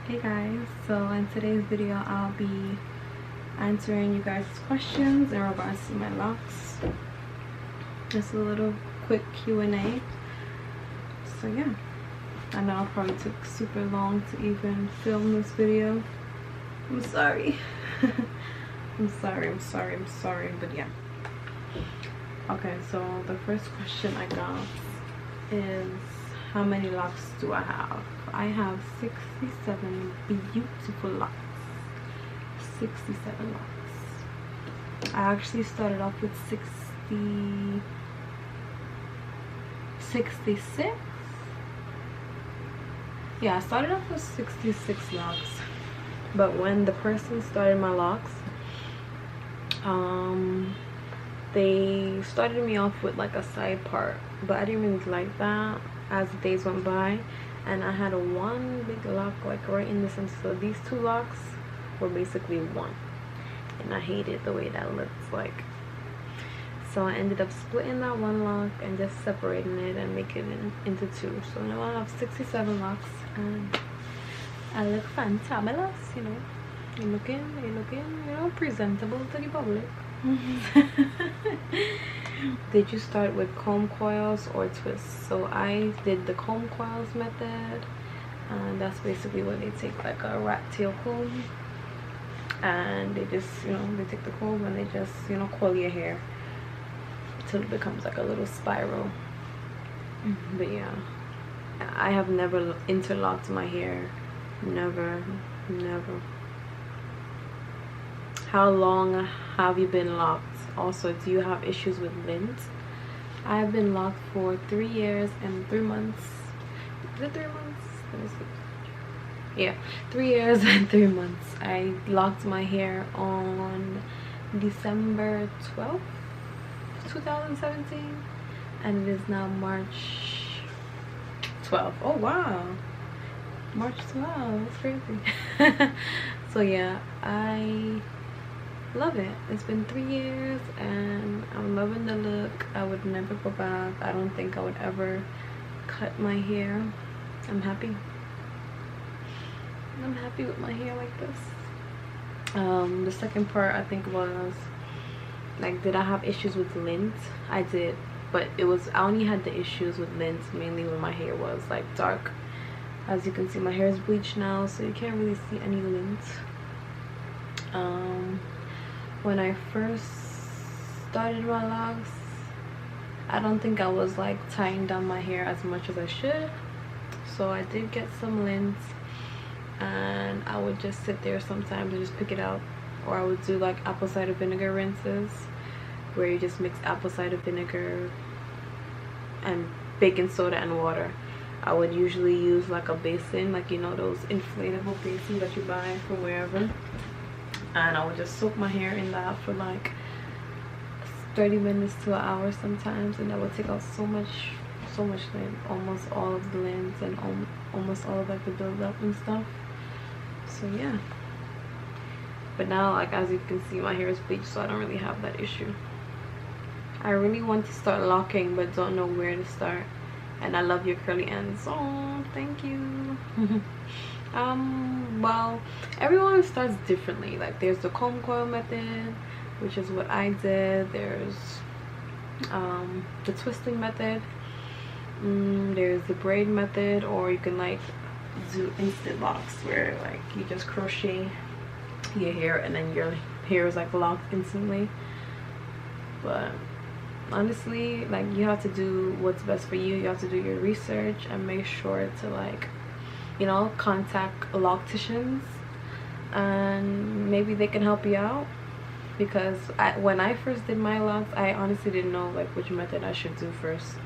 Hey guys, so in today's video I'll be answering you guys' questions in regards to my locks. Just a little quick Q&A. So yeah, I know it probably took super long to even film this video. I'm sorry. I'm sorry, but yeah. Okay, so the first question I got is, how many locks do I have? I have 67 beautiful locks. 67 locks. I actually started off with 66. Yeah, I started off with 66 locks. But when the person started my locks, they started me off with like a side part, but I didn't really like that as the days went by, and I had one big lock like right in the center, so these two locks were basically one, and I hated the way that looks like. So I ended up splitting that one lock and just separating it and making it into two. So now I have 67 locks and I look fantabulous, you know. You're looking, you know, presentable to the public. Did you start with comb coils or twists? So I did the comb coils method, and that's basically where they take like a rat tail comb and they just, you know, they take the comb and they just, you know, coil your hair till it becomes like a little spiral. But yeah, I have never interlocked my hair. Never. How long have you been locked? Also, do you have issues with lint? I've been locked for 3 years and 3 months. Is it 3 months? Let me see. Yeah, 3 years and 3 months. I locked my hair on December 12th, 2017, and it is now March 12th. Oh wow, March 12th. That's crazy. So yeah, I love it. It's been 3 years and I'm loving the look. I would never go back. I don't think I would ever cut my hair. I'm happy with my hair like this. The second part I think was like, did I have issues with lint? I did, but I only had the issues with lint mainly when my hair was like dark. As you can see, my hair is bleached now, so you can't really see any lint. When I first started my locks, I don't think I was like tying down my hair as much as I should, so I did get some lint, and I would just sit there sometimes and just pick it out, or I would do like apple cider vinegar rinses where you just mix apple cider vinegar and baking soda and water. I would usually use like a basin, like, you know, those inflatable basins that you buy from wherever, and I would just soak my hair in that for like 30 minutes to an hour sometimes, and that would take out so much lint, almost all of the lint and almost all of like the buildup and stuff. So yeah, but now, like, as you can see, my hair is bleached, so I don't really have that issue. I really want to start locking but don't know where to start, and I love your curly ends. Oh, thank you. Well, everyone starts differently. Like, there's the comb coil method, which is what I did. There's the twisting method. There's the braid method, or you can like do instant locks where like you just crochet your hair and then your hair is like locked instantly. But honestly, like, you have to do what's best for you. You have to do your research and make sure to, like, you know, contact locticians, and maybe they can help you out. Because when I first did my locks, I honestly didn't know like which method I should do first.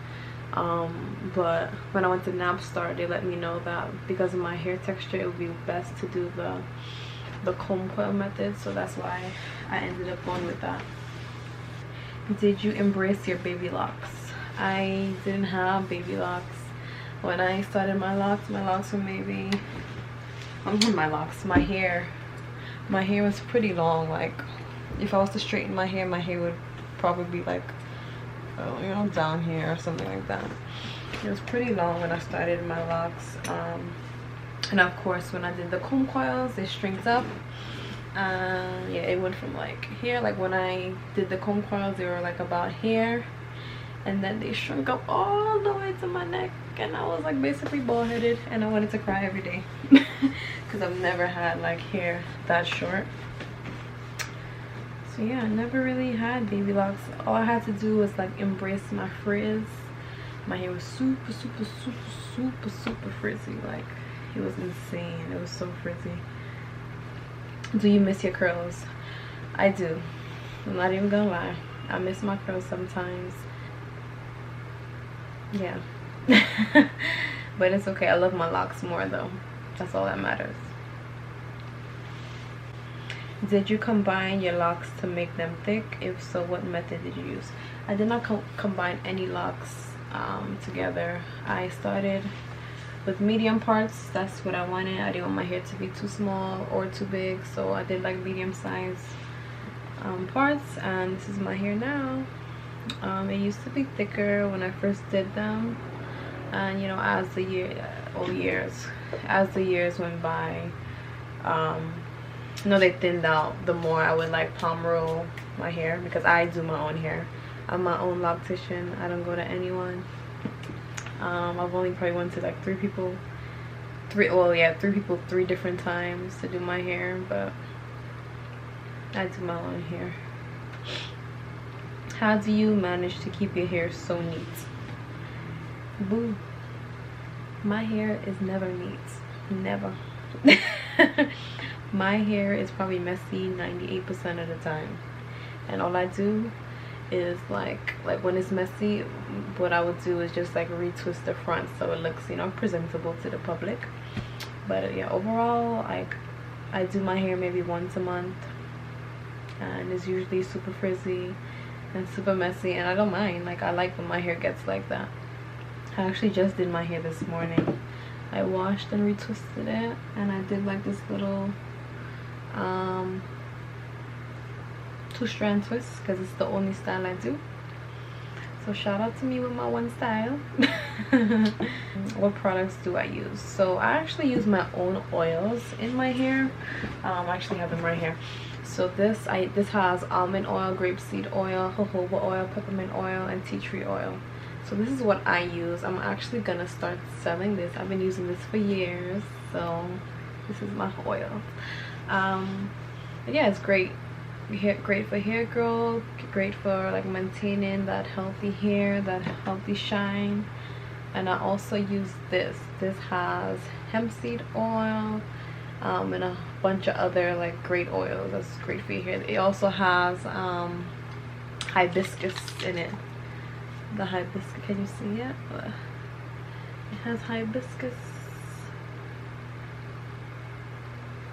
But when I went to Napstar, they let me know that because of my hair texture, it would be best to do the comb coil method. So that's why I ended up going with that. Did you embrace your baby locks? I didn't have baby locks when I started my locks. My locks were maybe, my hair was pretty long. Like, if I was to straighten my hair would probably be like, you know, down here or something like that. It was pretty long when I started my locks. And of course when I did the comb coils, they shrinked up. Yeah, it went from like here, like when I did the comb coils they were like about here, and then they shrunk up all the way to my neck, and I was like basically bald-headed, and I wanted to cry every day because I've never had like hair that short. So yeah, I never really had baby locks. All I had to do was like embrace my frizz. My hair was super frizzy. Like, it was insane. It was so frizzy. Do you miss your curls? I do. I'm not even gonna lie. I miss my curls sometimes. Yeah. But it's okay. I love my locks more though. That's all that matters. Did you combine your locks to make them thick? If so, what method did you use? I did not combine any locks together. I started with medium parts. That's what I wanted. I didn't want my hair to be too small or too big, so I did like medium size parts, and this is my hair now. It used to be thicker when I first did them, and you know, as the years went by, no, they thinned out. The more I would like palm roll my hair, because I do my own hair. I'm my own loctician. I don't go to anyone. I've only probably went to like three people 3 different times to do my hair, but I do my own hair. How do you manage to keep your hair so neat? Boo. My hair is never neat. Never. My hair is probably messy 98% of the time, and all I do is like when it's messy, what I would do is just like retwist the front so it looks, you know, presentable to the public. But yeah, overall, like, I do my hair maybe once a month, and it's usually super frizzy and super messy, and I don't mind. Like, I like when my hair gets like that. I actually just did my hair this morning. I washed and retwisted it, and I did like this little 2-strand twist because it's the only style I do. So shout out to me with my one style. What products do I use? So I actually use my own oils in my hair. I actually have them right here. So this has almond oil, grapeseed oil, jojoba oil, peppermint oil, and tea tree oil. So this is what I use. I'm actually gonna start selling this. I've been using this for years, so this is my oil. But yeah, it's great. Great for hair growth, great for like maintaining that healthy hair, that healthy shine. And I also use this has hemp seed oil, and a bunch of other like great oils. That's great for your hair. It also has hibiscus in it. The hibiscus, can you see it? It has hibiscus,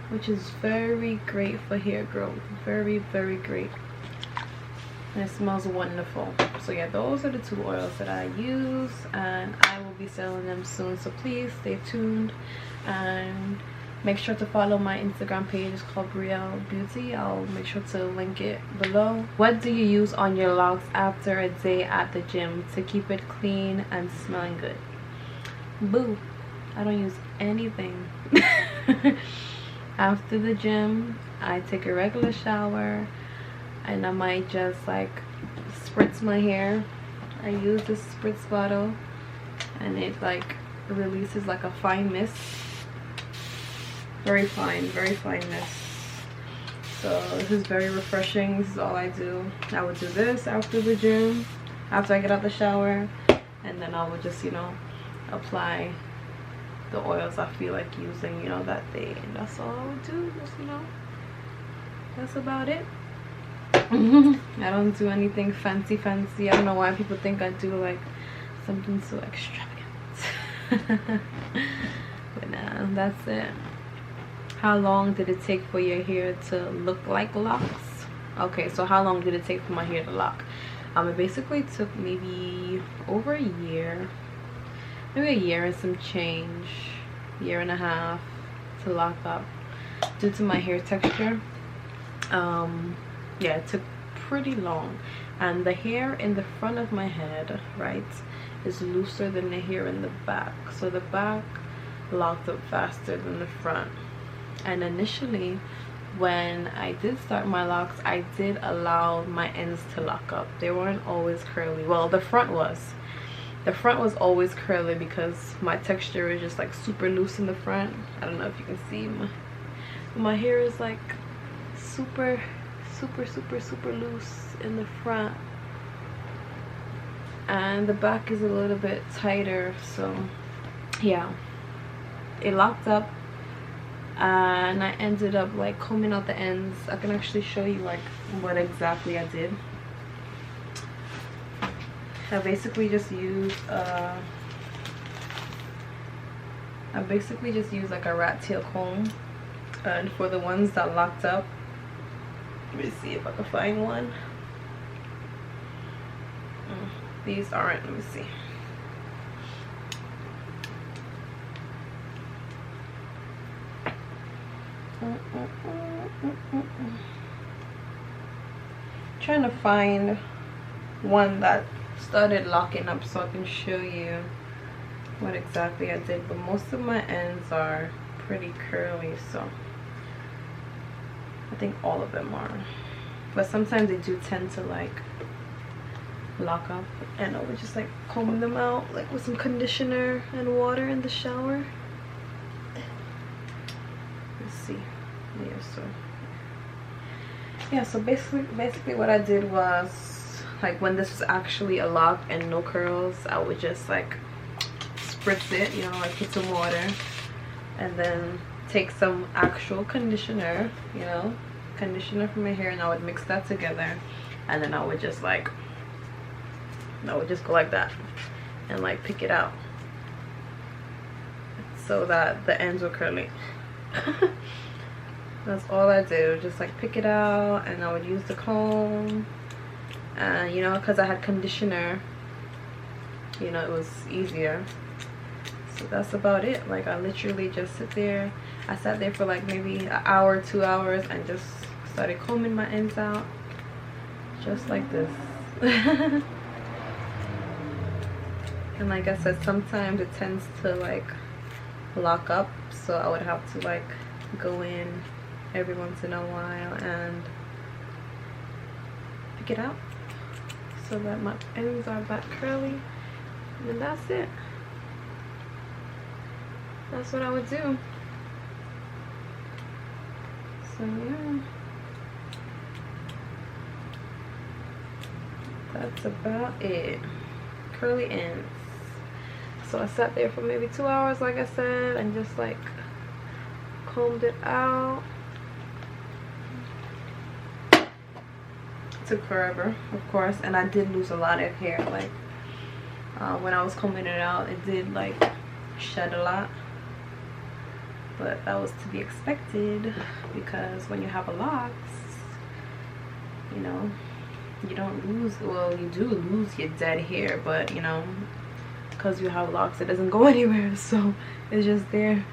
which is very great for hair growth. Very great, and it smells wonderful. So yeah, those are the 2 oils that I use, and I will be selling them soon, so please stay tuned and make sure to follow my Instagram page. It's called Brielle Beauty. I'll make sure to link it below. What do you use on your locks after a day at the gym to keep it clean and smelling good? Boo, I don't use anything. After the gym, I take a regular shower, and I might just like spritz my hair. I use this spritz bottle, and it like releases like a fine mist. Very fine mist. So this is very refreshing. This is all I do. I would do this after the gym, after I get out the shower, and then I would just, you know, apply the oils I feel like using, you know, that day, and that's all I would do. Just, you know, that's about it. I don't do anything fancy. I don't know why people think I do like something so extravagant. But nah, that's it. How long did it take for your hair to look like locks? Okay, so how long did it take for my hair to lock? It basically took maybe over a year. Maybe a year and some change, 1.5 years to lock up, due to my hair texture. Yeah, it took pretty long, and the hair in the front of my head, right, is looser than the hair in the back. So the back locked up faster than the front. And initially when I did start my locks, I did allow my ends to lock up. They weren't always curly. Well, the front was always curly because my texture is just like super loose in the front. I don't know if you can see, my hair is like super loose in the front, and the back is a little bit tighter. So yeah, it locked up, and I ended up like combing out the ends. I can actually show you like what exactly I did. I basically just used like a rat tail comb, and for the ones that locked up, let me see if I can find one. These aren't, let me see. Trying to find one that started locking up so I can show you what exactly I did, but most of my ends are pretty curly, so I think all of them are, but sometimes they do tend to like lock up, and I would just like comb them out like with some conditioner and water in the shower. Let's see. So basically what I did was, like, when this was actually a lock and no curls, I would just like spritz it, you know, like put some water, and then take some actual conditioner, you know, conditioner for my hair, and I would mix that together, and then I would just go like that and like pick it out so that the ends were curly. That's all I did, just like pick it out, and I would use the comb, and you know, because I had conditioner, you know, it was easier. So that's about it. Like, I literally just sit there. I sat there for like maybe an hour, 2 hours, and just started combing my ends out just like this. And like I said, sometimes it tends to like lock up, so I would have to like go in every once in a while and pick it out so that my ends are back curly, and that's it. That's what I would do. So yeah, that's about it. Curly ends. So I sat there for maybe 2 hours, like I said, and just like combed it out. Took forever, of course, and I did lose a lot of hair. Like when I was combing it out, it did like shed a lot, but that was to be expected, because when you have a locks, you know, you don't lose, well, you do lose your dead hair, but you know, because you have locks, it doesn't go anywhere, so it's just there.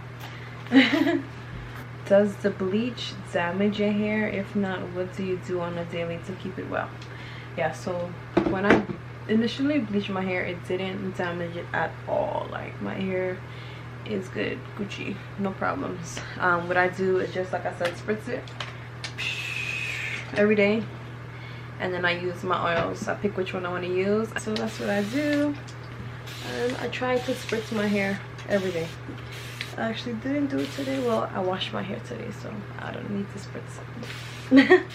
Does the bleach damage your hair? If not, what do you do on a daily to keep it well? Yeah, so when I initially bleached my hair, it didn't damage it at all. Like, my hair is good, Gucci, no problems. What I do is just, like I said, spritz it every day, and then I use my oils. I pick which one I want to use, so that's what I do. And I try to spritz my hair every day. I actually didn't do it today. Well, I washed my hair today, so I don't need to spritz it.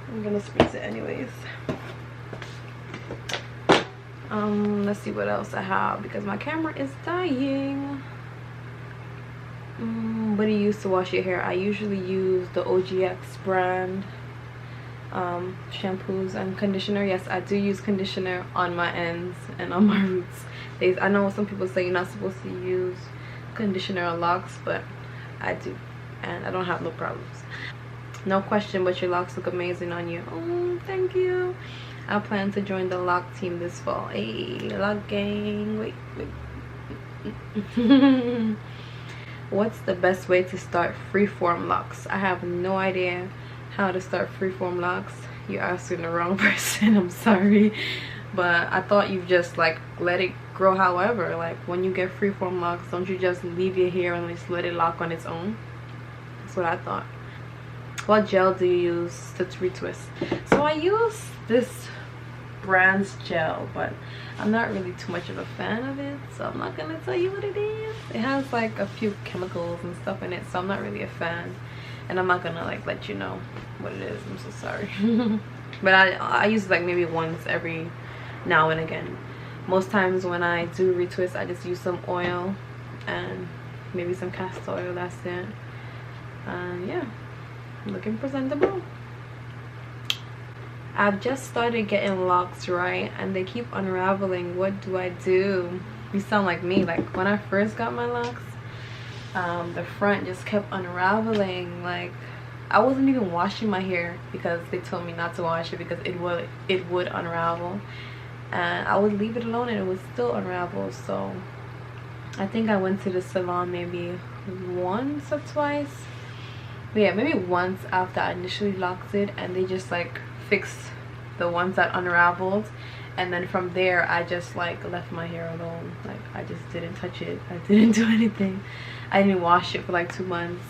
I'm gonna spritz it anyways. Let's see what else I have, because my camera is dying. What do you use to wash your hair? I usually use the OGX brand shampoos and conditioner. Yes, I do use conditioner on my ends and on my roots. I know some people say you're not supposed to use conditioner on locks, but I do, and I don't have no problems. No question, but your locks look amazing on you. Oh, thank you. I plan to join the lock team this fall. Hey, lock gang. Wait. What's the best way to start freeform locks? I have no idea how to start freeform locks. You're asking the wrong person. I'm sorry, but I thought you just like let it grow however. Like when you get freeform locks, don't you just leave your hair and just let it lock on its own? That's what I thought. What gel do you use to retwist? So I use this brand's gel, but I'm not really too much of a fan of it, so I'm not gonna tell you what it is. It has like a few chemicals and stuff in it, so I'm not really a fan, and I'm not gonna like let you know what it is. I'm so sorry. But I use it like maybe once every now and again. Most times when I do retwist, I just use some oil and maybe some castor oil. That's it. Yeah, looking presentable. I've just started getting locks, right, and they keep unraveling. What do I do? You sound like me. Like when I first got my locks, the front just kept unraveling. Like I wasn't even washing my hair because they told me not to wash it because it would unravel, and I would leave it alone and it would still unravel. So I think I went to the salon maybe once or twice. But yeah, maybe once after I initially locked it, and they just like fixed the ones that unraveled, and then from there I just like left my hair alone. Like I just didn't touch it. I didn't do anything. I didn't wash it for like 2 months.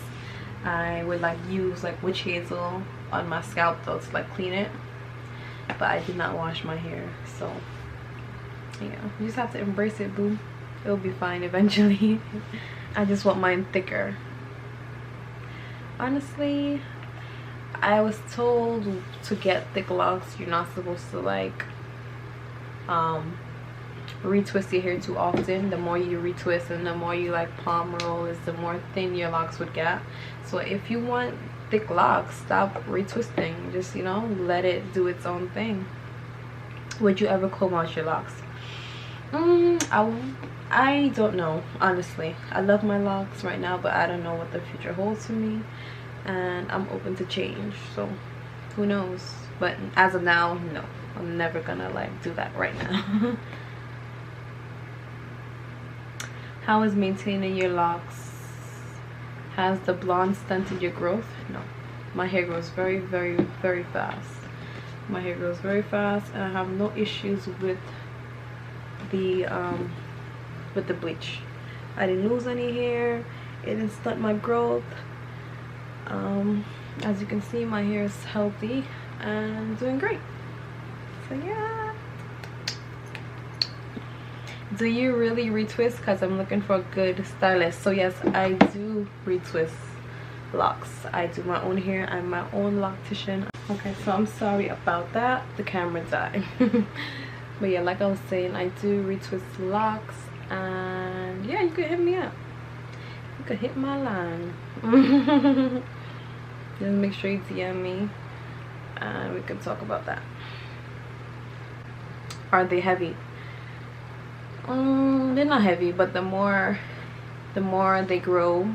I would like use like witch hazel on my scalp though to like clean it, but I did not wash my hair. So yeah, you just have to embrace it, boo. It'll be fine eventually. I just want mine thicker. Honestly, I was told to get thick locks, you're not supposed to like retwist your hair too often. The more you retwist and the more you like palm roll is the more thin your locks would get. So if you want thick locks, stop retwisting. Just, you know, let it do its own thing. Would you ever comb out your locks? I don't know, honestly. I love my locks right now, but I don't know what the future holds for me, and I'm open to change, so who knows. But as of now, no, I'm never gonna like do that right now. How is maintaining your locks? Has the blonde stunted your growth? No, my hair grows very, very, very fast. My hair grows very fast, and I have no issues with the bleach. I didn't lose any hair. It didn't stunt my growth. As you can see, my hair is healthy and doing great. So yeah. Do you really retwist? Because I'm looking for a good stylist. So yes, I do retwist locks. I do my own hair. I'm my own loctician. Okay, so I'm sorry about that. The camera died. But yeah, like I was saying, I do retwist locks, and yeah, you could hit me up. You could hit my line. Just make sure you DM me and we can talk about that. Are they heavy? They're not heavy, but the more they grow,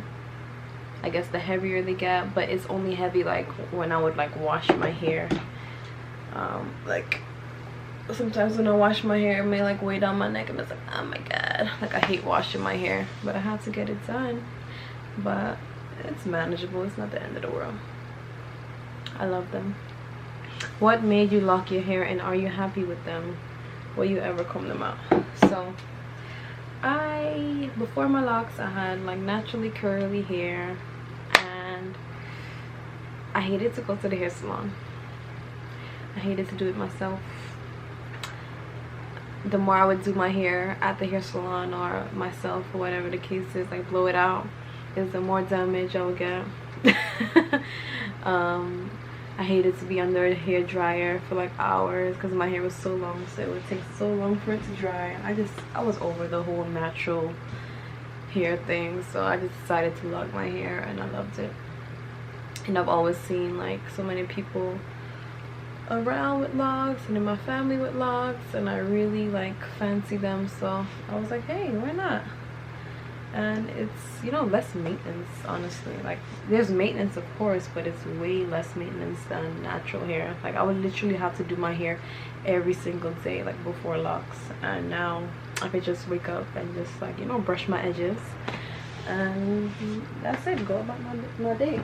I guess the heavier they get. But it's only heavy like when I would like wash my hair. Like sometimes when I wash my hair, it may like weigh down my neck, and it's like, oh my god, like I hate washing my hair, but I have to get it done. But it's manageable. It's not the end of the world. I love them. What made you lock your hair, and are you happy with them? Will you ever comb them out? So before my locks, I had like naturally curly hair, and I hated to go to the hair salon. I hated to do it myself. The more I would do my hair at the hair salon or myself, or whatever the case is, like blow it out, is the more damage I would get. I hated to be under a hair dryer for like hours because my hair was so long, so it would take so long for it to dry. I was over the whole natural hair thing, so I just decided to lock my hair, and I loved it. And I've always seen like so many people around with locks, and in my family with locks, and I really like fancy them, so I was like, hey, why not? And it's, you know, less maintenance, honestly. Like there's maintenance of course, but it's way less maintenance than natural hair. Like I would literally have to do my hair every single day, like before locks, and now I could just wake up and just like, you know, brush my edges, and that's it, go about my day.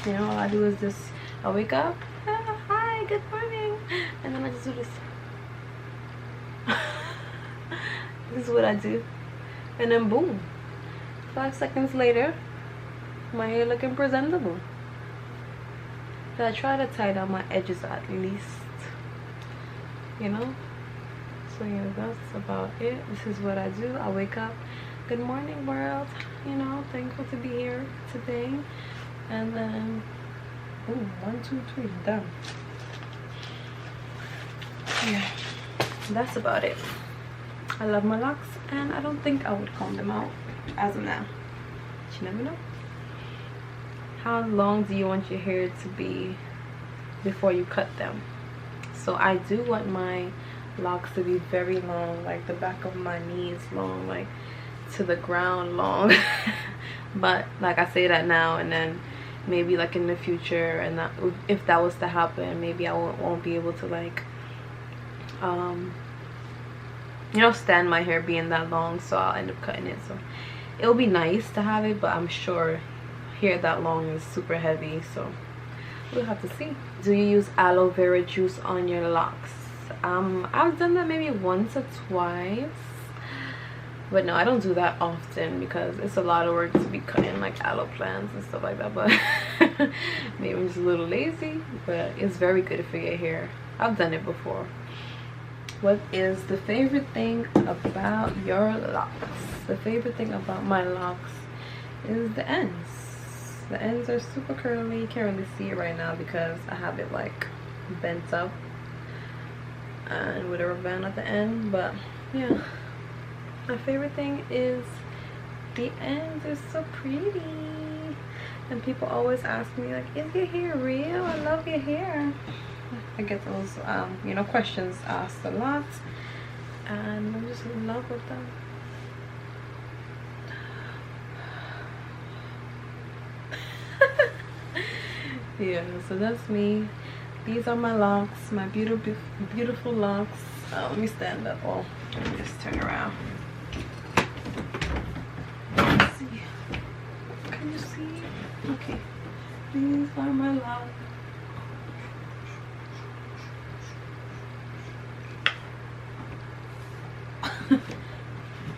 You know, all I do is just, I wake up, hi, good morning, and then I just do this. This is what I do. And then boom, 5 seconds later, my hair looking presentable. So I try to tie down my edges at least, you know. So yeah, that's about it. This is what I do. I wake up, good morning world, you know, thankful to be here today. And then ooh, 1 2 3 done. Yeah, that's about it. I love my locks, and I don't think I would comb them out as of now. But you never know. How long do you want your hair to be before you cut them? So I do want my locks to be very long, like the back of my knees long, like to the ground long. But like I say that now, and then maybe like in the future, and that, if that was to happen, maybe I won't be able to like you know, stand my hair being that long, so I'll end up cutting it. So it'll be nice to have it, but I'm sure hair that long is super heavy, so we'll have to see. Do you use aloe vera juice on your locks? I've done that maybe once or twice, but no, I don't do that often because it's a lot of work to be cutting like aloe plants and stuff like that. But maybe I'm just a little lazy, but it's very good for your hair. I've done it before. What is the favorite thing about your locks? The favorite thing about my locks is the ends. The ends are super curly. You can't really see it right now because I have it like bent up and with a rubber band at the end. But yeah, my favorite thing is the ends are so pretty. And people always ask me like, is your hair real? I love your hair. I get those you know, questions asked a lot, and I'm just in love with them. Yeah, so that's me. These are my locks, my beautiful locks. Let me stand up. Oh, let me just turn around. Let's see. Can you see? Okay. These are my locks.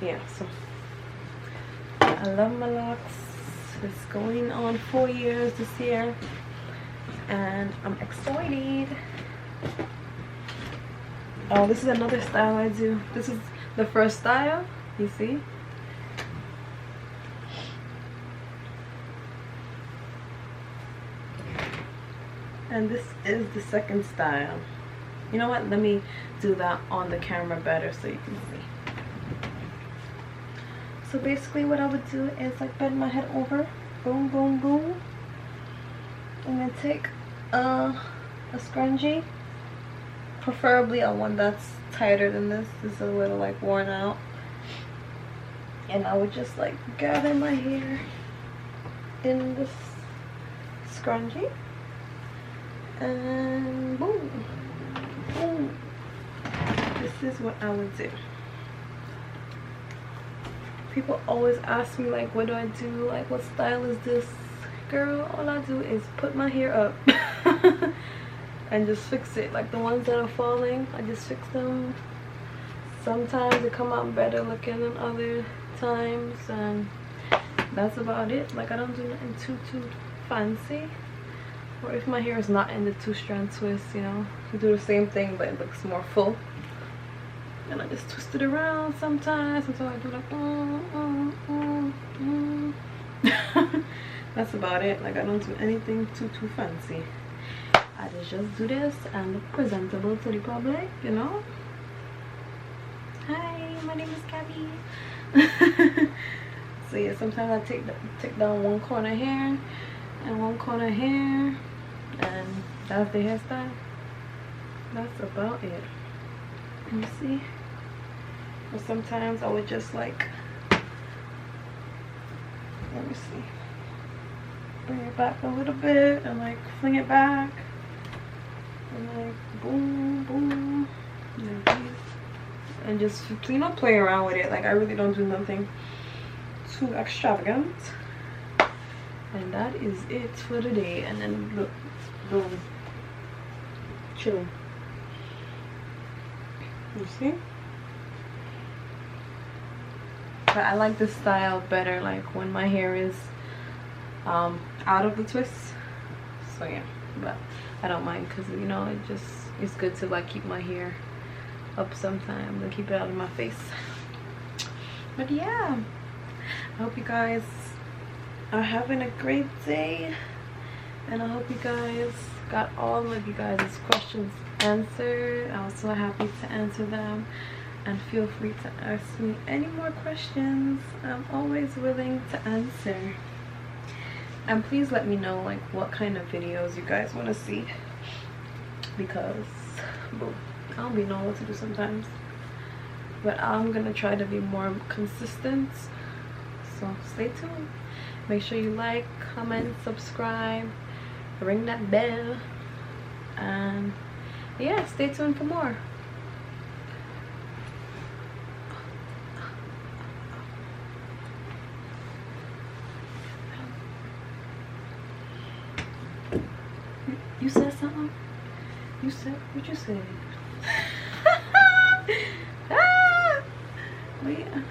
Yeah, so I love my locks. It's going on 4 years this year, and I'm excited. Oh, this is another style I do. This is the first style, you see. And this is the second style. You know what, let me do that on the camera better so you can see. So basically what I would do is like bend my head over, boom boom boom, and then take a scrunchie, preferably a one that's tighter than this. This is a little like worn out, and I would just like gather my hair in this scrunchie and boom boom. This is what I would do. People always ask me like, what do I do, like what style is this? Girl, all I do is put my hair up and just fix it. Like the ones that are falling, I just fix them. Sometimes they come out better looking than other times, and that's about it. Like I don't do nothing too fancy. Or if my hair is not in the 2-strand twist, you know, you do the same thing but it looks more full. And I just twist it around sometimes until I do like That's about it. Like I don't do anything too fancy. I just do this and look presentable to the public, you know. Hi, my name is Gabby. So yeah, sometimes I take down one corner here and one corner here, and that's the hairstyle. That's about it. Let me see. But sometimes I would just like, let me see, bring it back a little bit and like fling it back and like boom boom, and just, you know, play around with it. Like I really don't do nothing too extravagant, and that is it for the day. And then look, boom, chill. You see? But I like this style better, like when my hair is out of the twist. So yeah, but I don't mind because, you know, it's good to like keep my hair up sometimes and keep it out of my face. But yeah, I hope you guys are having a great day, and I hope you guys got all of you guys' questions answered. I was so happy to answer them, and feel free to ask me any more questions. I'm always willing to answer. And please let me know like what kind of videos you guys want to see, because I don't be knowing what to do sometimes, but I'm gonna try to be more consistent. So stay tuned. Make sure you like, comment, subscribe, ring that bell, and yeah, stay tuned for more. You said something? You said, what you said? Ah! Oh yeah.